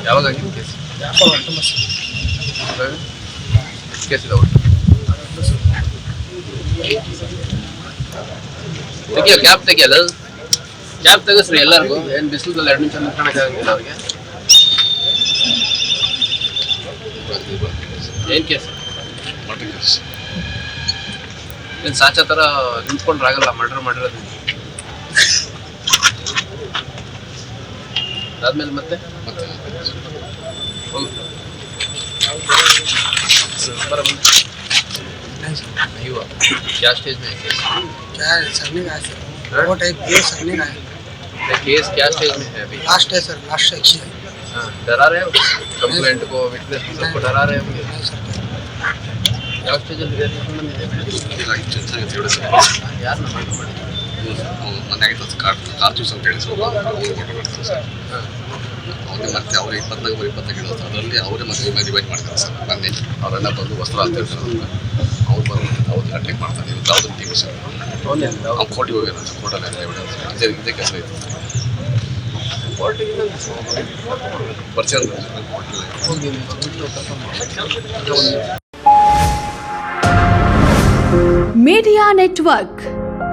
ಯಾವಾಗ ಆಗಿದ್ದು ಕೇಸ್ ಇದಾವೆ ತೆಗಿಯೋ ಕ್ಯಾಬ್ ತೆಗಿಯಲ್ಲ ಕ್ಯಾಬ್ ತೆಗಿಸ್ರಿ ಎಲ್ಲರಿಗೂ ಏನು ಬಿಸಿಲಲ್ಲಿ 2 ನಿಮಿಷ ನಿಂತ್ಕೊಳಕ್ಕಾಗಂಗಿಲ್ಲ ಅವ್ರಿಗೆ ಏನು ಕೇಸ್ ಏನು ಸಾಚಾ ಥರ ನಿಂತ್ಕೊಂಡ್ರೆ ಆಗಲ್ಲ ಮರ್ಡರ್ ಮಾಡಿರೋದು ಅದಾದ್ಮೇಲೆ ಮತ್ತೆ ಹೋಗಿ नहीं हुआ क्या स्टेज में है केस क्या सरने का है वो टाइप केस सरने का है केस क्या स्टेज में है अभी लास्ट है सर लास्ट सेक्शन है डरा रहे हो कंप्लेंट को विटनेस सबको डरा रहे होंगे क्या स्टेज ಅಲ್ಲಿ ಯಾರು ಮೊನ್ನೆ ಆಗಿತ್ತು ಕಾರ್ ಚೂಸ್ ಅಂತ ಹೇಳಿ ಅವ್ರಿಗೆ ಮತ್ತೆ ಅವ್ರಿಗೆ 24 ಇಡೋದು ಅದರಲ್ಲಿ ಅವರೇ ಮತ್ತೆ ಡಿವೈಡ್ ಮಾಡ್ತಾರೆ ಸರ್ ಮೊನ್ನೆ ಅವರೆಲ್ಲ ಬಂದು ವಸ್ತ್ರ ಅಂತ ಹೇಳ್ತಾರೆ ಅವ್ರು ಬಂದು ಅವ್ರು ಅಟ್ಯಾಕ್ ಮಾಡ್ತಾರೆ ಇವತ್ತು ಯಾವುದನ್ನು ಟೀಮ್ ಸರ್ ಅವ್ನು ಕೋರ್ಟಿಗೆ ಹೋಗ್ಯಾರ ಸರ್ ಕೋರ್ಟಲ್ಲಿ ಎವಿಡೆನ್ಸ್ ಇದೇ ಕೆಲಸ ಇತ್ತು ಪರಿಚಯ ಮೀಡಿಯಾ ನೆಟ್ವರ್ಕ್